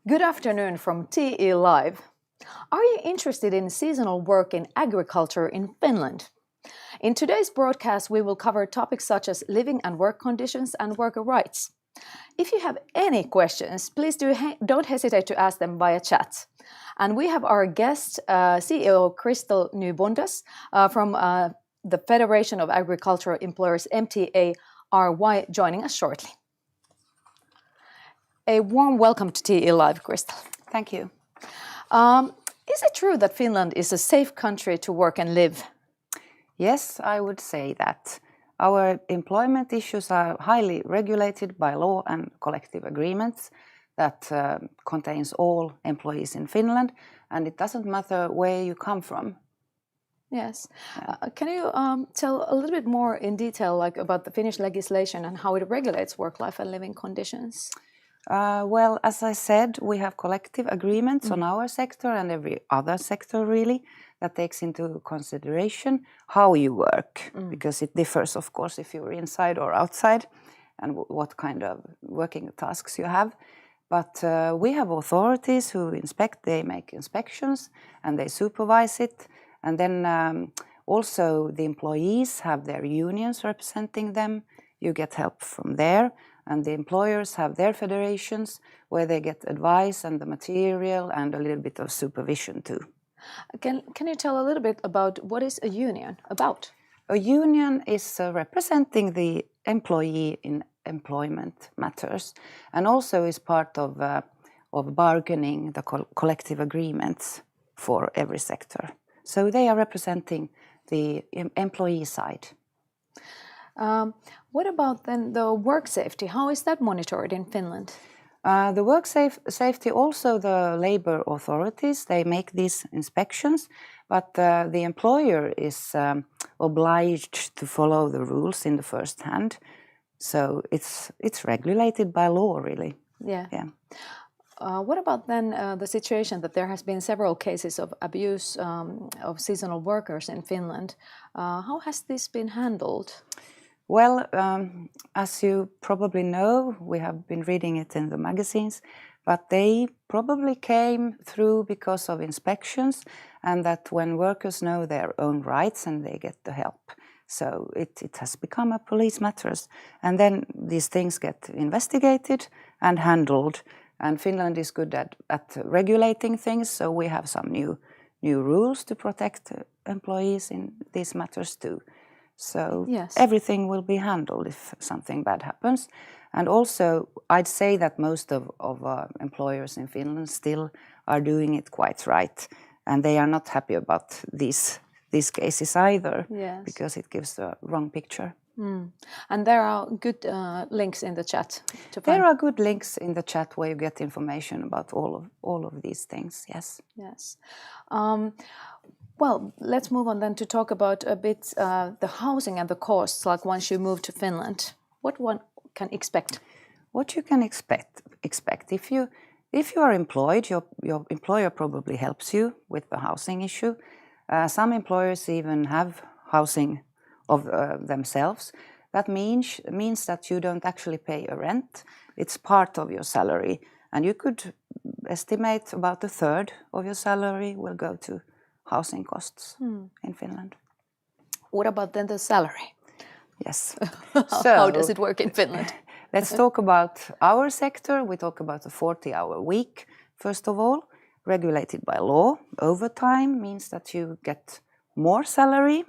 Good afternoon from TE Live. Are you interested in seasonal work in agriculture in Finland? In today's broadcast, we will cover topics such as living and work conditions and worker rights. If you have any questions, please don't hesitate to ask them via chat. And we have our guest, CEO Kristel Nybondas from the Federation of Agricultural Employers MTA RY joining us shortly. A warm welcome to TE Live, Kristel. Thank you. Is it true that Finland is a safe country to work and live? Yes, I would say that. Our employment issues are highly regulated by law and collective agreements that contains all employees in Finland, and it doesn't matter where you come from. Yes. Can you tell a little bit more in detail about the Finnish legislation and how it regulates work-life and living conditions? Well, as I said, we have collective agreements on our sector and every other sector really that takes into consideration how you work, because it differs, of course, if you're inside or outside and what kind of working tasks you have. But we have authorities who inspect, they make inspections and they supervise it. And then also the employees have their unions representing them. You get help from there. And the employers have their federations where they get advice and the material and a little bit of supervision too. Can you tell a little bit about what is a union about? A union is representing the employee in employment matters and also is part of bargaining the collective agreements for every sector. So they are representing the employee side. What about then the work safety? How is that monitored in Finland? The work safety, also the labor authorities, they make these inspections, but the employer is obliged to follow the rules in the first hand. So it's regulated by law, really. Yeah. What about then the situation that there has been several cases of abuse of seasonal workers in Finland? How has this been handled? Well, as you probably know, we have been reading it in the magazines, but they probably came through because of inspections and that when workers know their own rights and they get the help. So it has become a police matters. And then these things get investigated and handled. And Finland is good at regulating things, so we have some new rules to protect employees in these matters too. So yes. Everything will be handled if something bad happens. And also, I'd say that most of employers in Finland still are doing it quite right. And they are not happy about these cases either, yes. because it gives the wrong picture. And there are good links in the chat to find. There are good links in the chat where you get information about all of these things, yes. Yes. Well, let's move on then to talk about a bit the housing and the costs, like once you move to Finland. What one can expect? What you can expect if you are employed, your employer probably helps you with the housing issue. Some employers even have housing of themselves. That means that you don't actually pay a rent. It's part of your salary, and you could estimate about a third of your salary will go to housing costs in Finland. What about then the salary? Yes. How does it work in Finland? Let's talk about our sector. We talk about a 40-hour week, first of all, regulated by law. Overtime means that you get more salary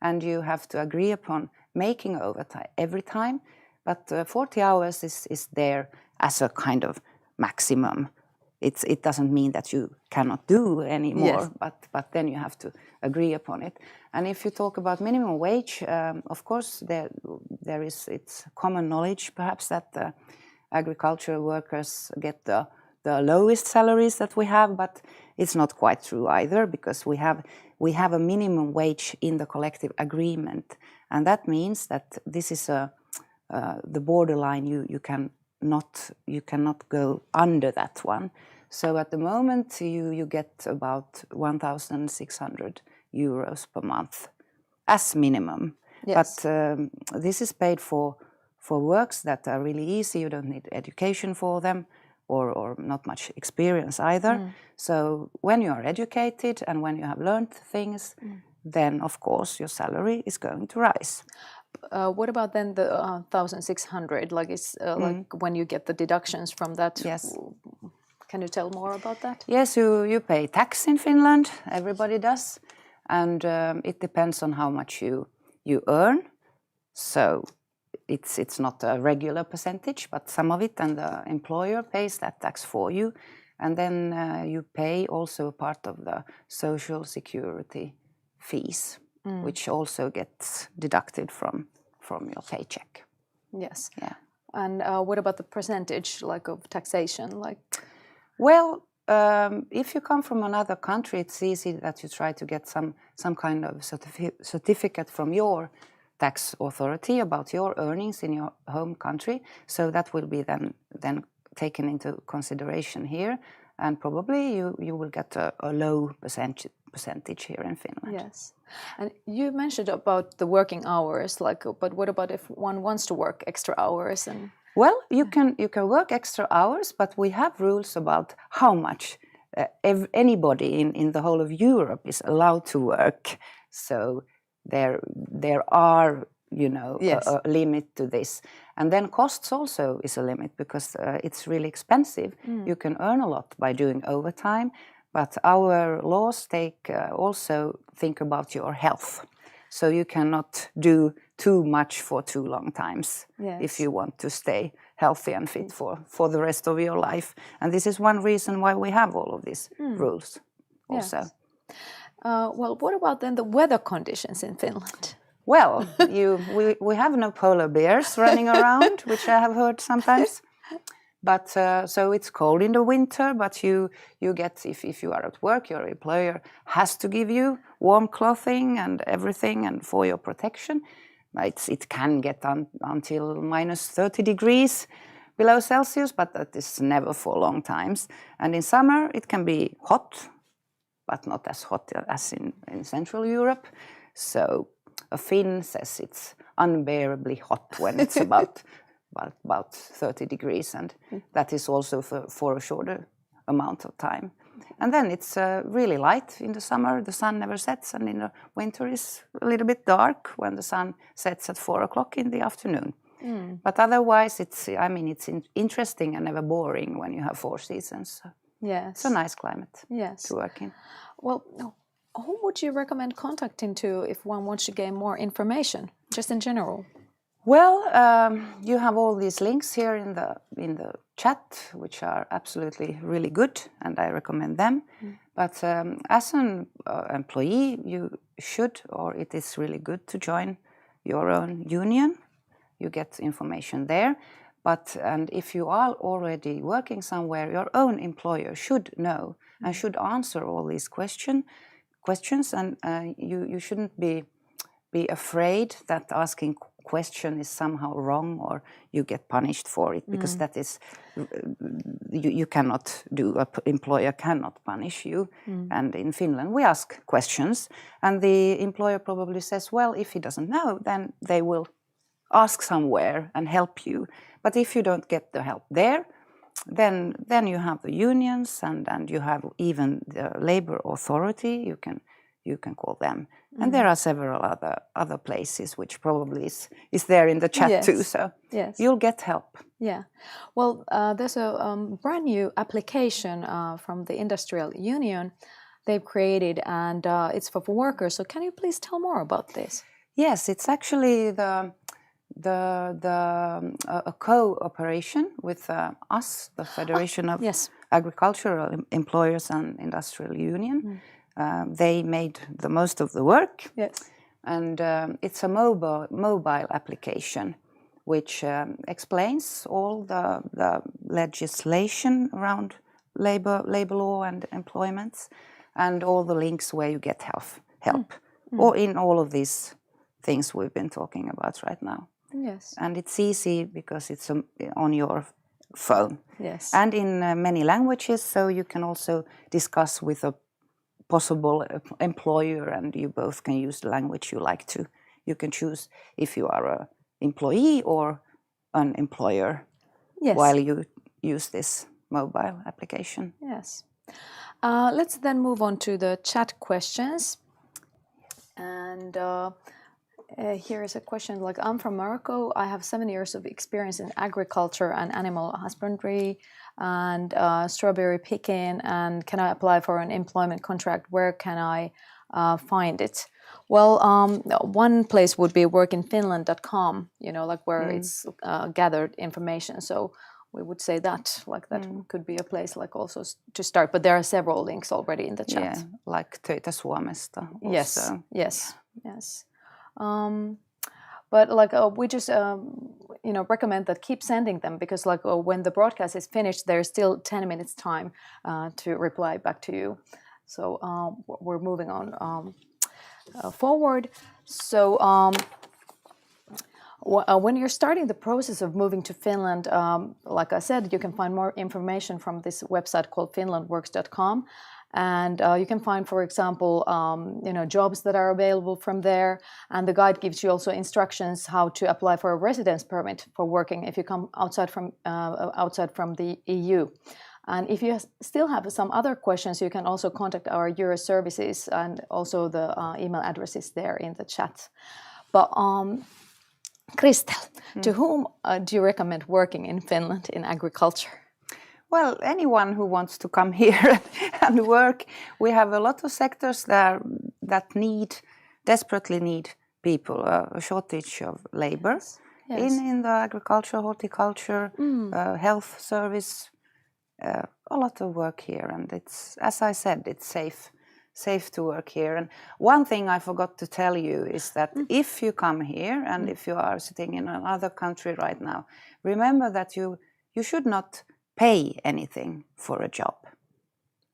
and you have to agree upon making overtime every time. But 40 hours is there as a kind of maximum. It doesn't mean that you cannot do anymore, yes. but then you have to agree upon it. And if you talk about minimum wage, of course, it's common knowledge perhaps that agricultural workers get the lowest salaries that we have, but it's not quite true either, because we have a minimum wage in the collective agreement, and that means that this is the borderline. You cannot go under that one. So at the moment you get about 1,600 euros per month as minimum. Yes. But this is paid for works that are really easy. You don't need education for them, or not much experience either. So when you are educated and when you have learned things, then of course your salary is going to rise. What about then the 1,600? Like, like when you get the deductions from that? Yes. Can you tell more about that? Yes, you pay tax in Finland. Everybody does, and it depends on how much you earn. So it's not a regular percentage, but some of it, and the employer pays that tax for you, and then you pay also a part of the social security fees, which also gets deducted from your paycheck. Yes. Yeah. And what about the percentage, like, of taxation? Like, well, if you come from another country, it's easy that you try to get some kind of certificate from your tax authority about your earnings in your home country. So that will be then taken into consideration here, and probably you will get a low percentage here in Finland. yes. And you mentioned about the working hours, like, but what about if one wants to work extra hours? And well, you can work extra hours, but we have rules about how much anybody in the whole of Europe is allowed to work. So there are, Yes. a limit to this. And then costs also is a limit, because it's really expensive. You can earn a lot by doing overtime, but our laws also think about your health. So you cannot do too much for too long times if you want to stay healthy and fit for the rest of your life. And this is one reason why we have all of these rules also. Yes. Well, what about then the weather conditions in Finland? Well, we have no polar bears running around, which I have heard sometimes. But so it's cold in the winter, but you get, if you are at work, your employer has to give you warm clothing and everything, and for your protection. It can get until minus 30 degrees below Celsius, but that is never for long times. And in summer it can be hot, but not as hot as in Central Europe. So a Finn says it's unbearably hot when it's about 30 degrees, and that is also for a shorter amount of time. And then it's really light in the summer. The sun never sets, and in the winter is a little bit dark when the sun sets at 4 o'clock in the afternoon. But otherwise, it's interesting and never boring when you have 4 seasons. So yes. It's a nice climate to work in. Well, who would you recommend contacting to if one wants to gain more information, just in general? Well, you have all these links here in the chat, which are absolutely really good, and I recommend them. But as an employee, you should, or it is really good to join your own union. You get information there. And if you are already working somewhere, your own employer should know and should answer all these questions, and you shouldn't be afraid that asking question is somehow wrong or you get punished for it, because that is you cannot do. An employer cannot punish you. And in Finland we ask questions, and the employer probably says, well, if he doesn't know, then they will ask somewhere and help you. But if you don't get the help there, then you have the unions, and you have even the labor authority. You can call them. And there are several other places, which probably is there in the chat too. So you'll get help. Yeah. Well, there's a brand new application from the Industrial Union they've created, and it's for workers. So can you please tell more about this? Yes, it's actually a cooperation with us, the Federation of Agricultural Employers and Industrial Union. They made the most of the work. Yes. And it's a mobile application which explains all the legislation around labor law and employments, and all the links where you get help or in all of these things we've been talking about right now. Yes. And it's easy because it's on your phone. Yes. And in many languages, so you can also discuss with a possible employer, and you both can use the language you like to. You can choose if you are an employee or an employer while you use this mobile application. Yes. Let's then move on to the chat questions. And here is a question like, I'm from Morocco. I have 7 years of experience in agriculture and animal husbandry and strawberry picking. And can I apply for an employment contract? Where can I find it? Well, one place would be workinfinland.com, like where it's gathered information. So we would say that, like that could be a place like also to start. But there are several links already in the chat. Yeah, like Töitä Suomesta. Yes, yes. But like we just recommend that keep sending them, because like when the broadcast is finished, there's still 10 minutes time to reply back to you. So we're moving on forward. So when you're starting the process of moving to Finland, like I said, you can find more information from this website called finlandworks.com. And you can find, for example, jobs that are available from there. And the guide gives you also instructions how to apply for a residence permit for working if you come outside from the EU. And if you still have some other questions, you can also contact our Euro services, and also the email address is there in the chat. But Kristel, to whom do you recommend working in Finland in agriculture? Well, anyone who wants to come here and work. We have a lot of sectors that desperately need people, a shortage of labor in the agriculture, horticulture, health service, a lot of work here. And it's, as I said, it's safe to work here. And one thing I forgot to tell you is that if you come here and if you are sitting in another country right now, remember that you should not pay anything for a job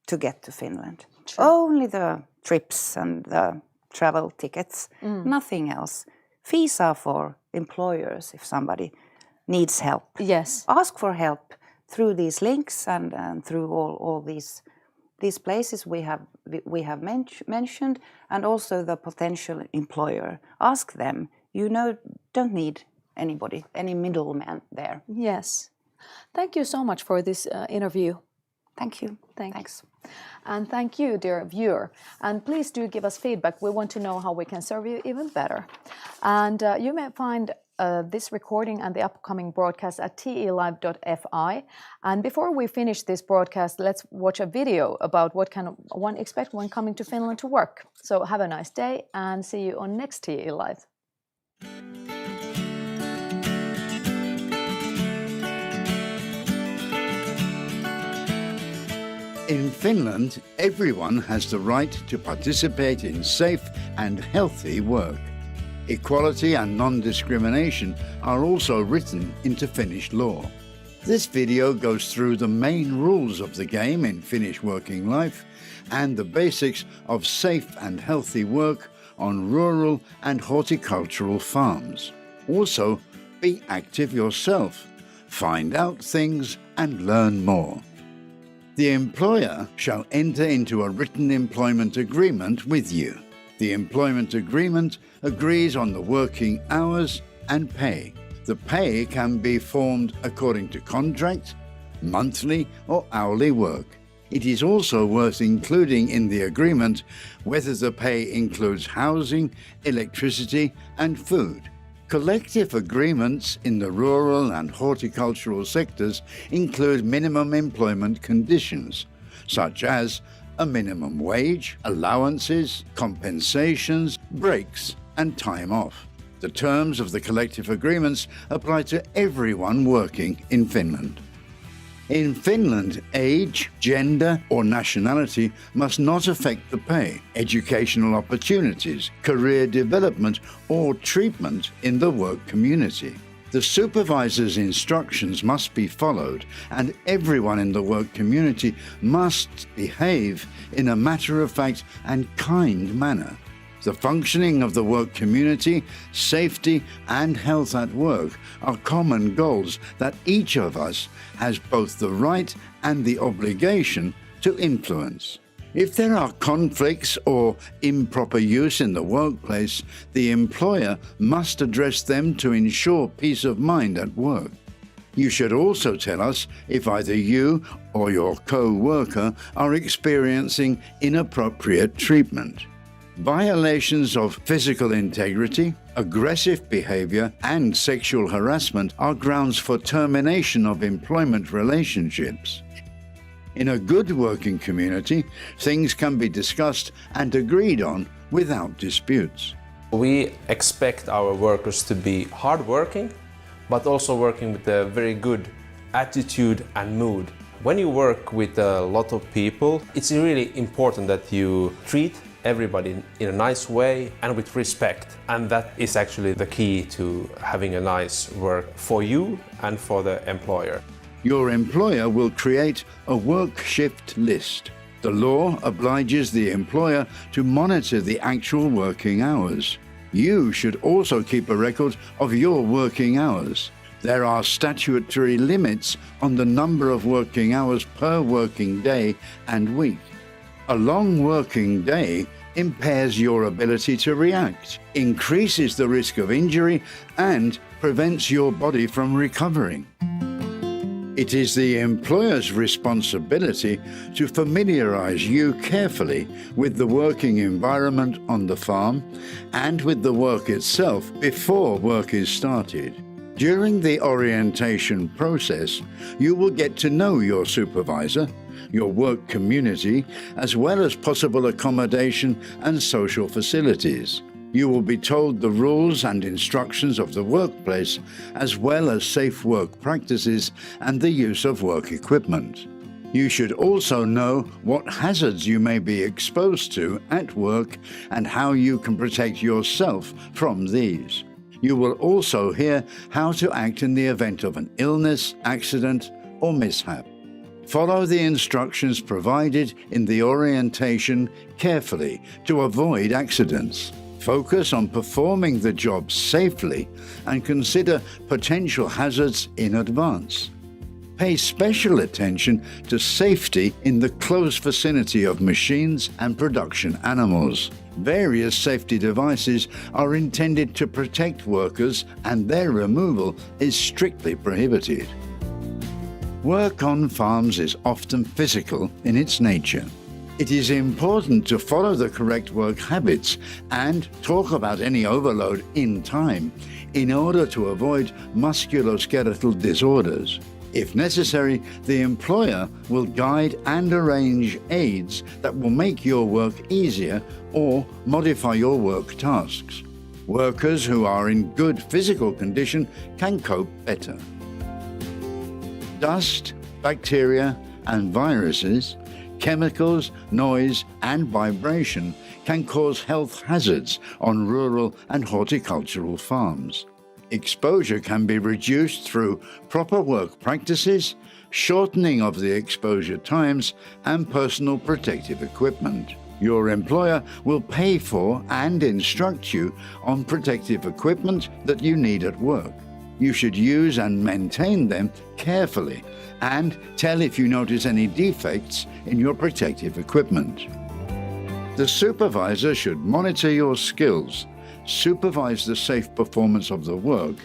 to get to Finland. True. Only the trips and the travel tickets, nothing else. Fees are for employers if somebody needs help. Yes. Ask for help through these links and through all these places we have mentioned, and also the potential employer. Ask them. Don't need any middleman there. Yes. Thank you so much for this interview. Thank you. Thanks. And thank you, dear viewer. And please do give us feedback. We want to know how we can serve you even better. And you may find this recording and the upcoming broadcast at telive.fi. And before we finish this broadcast, let's watch a video about what can one expect when coming to Finland to work. So have a nice day and see you on next TE Live. In Finland, everyone has the right to participate in safe and healthy work. Equality and non-discrimination are also written into Finnish law. This video goes through the main rules of the game in Finnish working life and the basics of safe and healthy work on rural and horticultural farms. Also, be active yourself, find out things and learn more. The employer shall enter into a written employment agreement with you. The employment agreement agrees on the working hours and pay. The pay can be formed according to contract, monthly or hourly work. It is also worth including in the agreement whether the pay includes housing, electricity and food. Collective agreements in the rural and horticultural sectors include minimum employment conditions, such as a minimum wage, allowances, compensations, breaks, and time off. The terms of the collective agreements apply to everyone working in Finland. In Finland, age, gender, or nationality must not affect the pay, educational opportunities, career development, or treatment in the work community. The supervisor's instructions must be followed, and everyone in the work community must behave in a matter-of-fact and kind manner. The functioning of the work community, safety and health at work are common goals that each of us has both the right and the obligation to influence. If there are conflicts or improper use in the workplace, the employer must address them to ensure peace of mind at work. You should also tell us if either you or your co-worker are experiencing inappropriate treatment. Violations of physical integrity, aggressive behavior, and sexual harassment are grounds for termination of employment relationships. In a good working community, things can be discussed and agreed on without disputes. We expect our workers to be hardworking, but also working with a very good attitude and mood. When you work with a lot of people, it's really important that you treat everybody in a nice way and with respect. And that is actually the key to having a nice work for you and for the employer. Your employer will create a work shift list. The law obliges the employer to monitor the actual working hours. You should also keep a record of your working hours. There are statutory limits on the number of working hours per working day and week. A long working day impairs your ability to react, increases the risk of injury, and prevents your body from recovering. It is the employer's responsibility to familiarize you carefully with the working environment on the farm and with the work itself before work is started. During the orientation process, you will get to know your supervisor, your work community, as well as possible accommodation and social facilities. You will be told the rules and instructions of the workplace, as well as safe work practices and the use of work equipment. You should also know what hazards you may be exposed to at work and how you can protect yourself from these. You will also hear how to act in the event of an illness, accident, or mishap. Follow the instructions provided in the orientation carefully to avoid accidents. Focus on performing the job safely and consider potential hazards in advance. Pay special attention to safety in the close vicinity of machines and production animals. Various safety devices are intended to protect workers, and their removal is strictly prohibited. Work on farms is often physical in its nature. It is important to follow the correct work habits and talk about any overload in time in order to avoid musculoskeletal disorders. If necessary, the employer will guide and arrange aids that will make your work easier or modify your work tasks. Workers who are in good physical condition can cope better. Dust, bacteria, and viruses, chemicals, noise, and vibration can cause health hazards on rural and horticultural farms. Exposure can be reduced through proper work practices, shortening of the exposure times, and personal protective equipment. Your employer will pay for and instruct you on protective equipment that you need at work. You should use and maintain them carefully and tell if you notice any defects in your protective equipment. The supervisor should monitor your skills, supervise the safe performance of the work,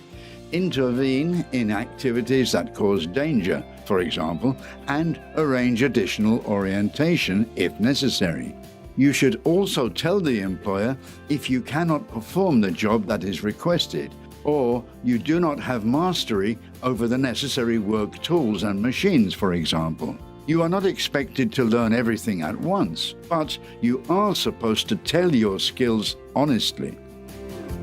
intervene in activities that cause danger, for example, and arrange additional orientation if necessary. You should also tell the employer if you cannot perform the job that is requested, or you do not have mastery over the necessary work tools and machines, for example. You are not expected to learn everything at once, but you are supposed to tell your skills honestly.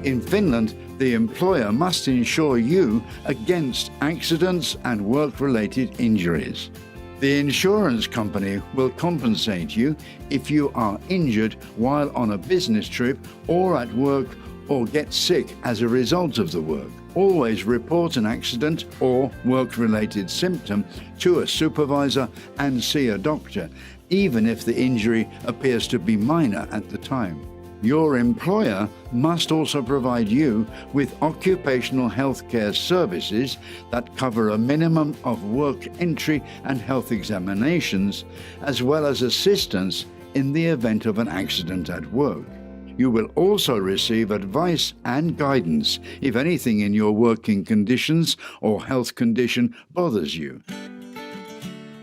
In Finland, the employer must insure you against accidents and work-related injuries. The insurance company will compensate you if you are injured while on a business trip or at work or get sick as a result of the work. Always report an accident or work-related symptom to a supervisor and see a doctor, even if the injury appears to be minor at the time. Your employer must also provide you with occupational health care services that cover a minimum of work entry and health examinations, as well as assistance in the event of an accident at work. You will also receive advice and guidance if anything in your working conditions or health condition bothers you.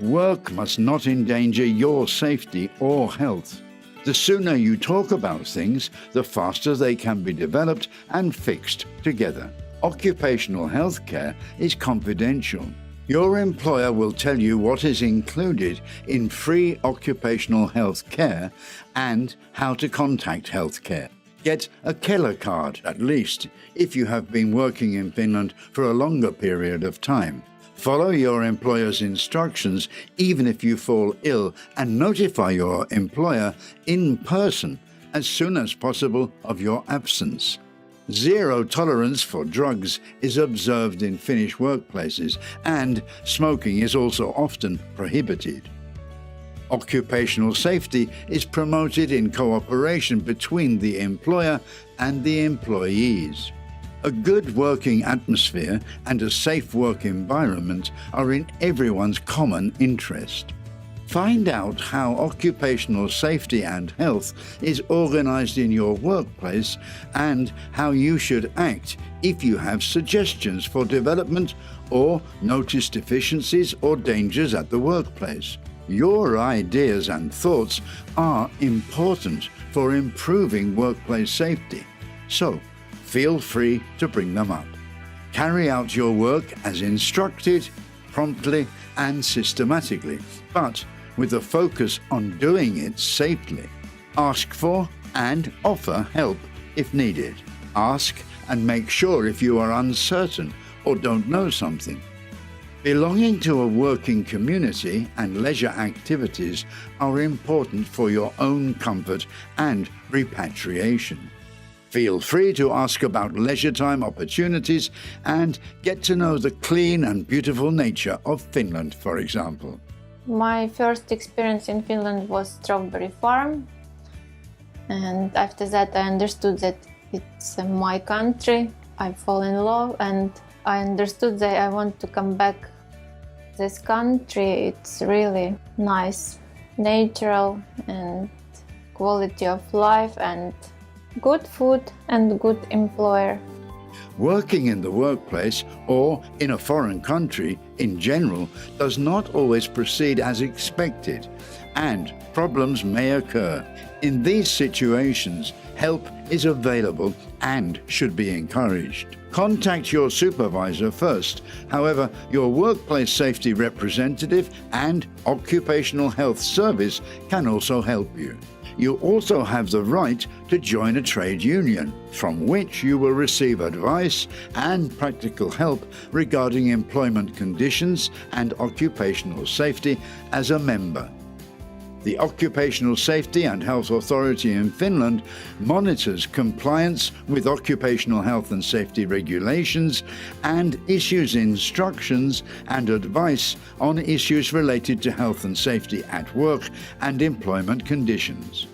Work must not endanger your safety or health. The sooner you talk about things, the faster they can be developed and fixed together. Occupational health care is confidential. Your employer will tell you what is included in free occupational health care and how to contact healthcare. Get a Kela card, at least, if you have been working in Finland for a longer period of time. Follow your employer's instructions even if you fall ill, and notify your employer in person as soon as possible of your absence. Zero tolerance for drugs is observed in Finnish workplaces, and smoking is also often prohibited. Occupational safety is promoted in cooperation between the employer and the employees. A good working atmosphere and a safe work environment are in everyone's common interest. Find out how occupational safety and health is organized in your workplace and how you should act if you have suggestions for development or notice deficiencies or dangers at the workplace. Your ideas and thoughts are important for improving workplace safety, so feel free to bring them up. Carry out your work as instructed, promptly and systematically, but with a focus on doing it safely. Ask for and offer help if needed. Ask and make sure if you are uncertain or don't know something. Belonging to a working community and leisure activities are important for your own comfort and repatriation. Feel free to ask about leisure time opportunities and get to know the clean and beautiful nature of Finland, for example. My first experience in Finland was strawberry farm, and after that I understood that it's my country. I fall in love and I understood that I want to come back. This country, it's really nice, natural and quality of life and good food and good employer. Working in the workplace or in a foreign country in general does not always proceed as expected, and problems may occur. In these situations, help is available and should be encouraged. Contact your supervisor first. However, your workplace safety representative and occupational health service can also help you. You also have the right to join a trade union, from which you will receive advice and practical help regarding employment conditions and occupational safety as a member. The Occupational Safety and Health Authority in Finland monitors compliance with occupational health and safety regulations and issues instructions and advice on issues related to health and safety at work and employment conditions.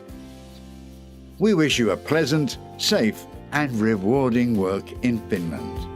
We wish you a pleasant, safe and rewarding work in Finland.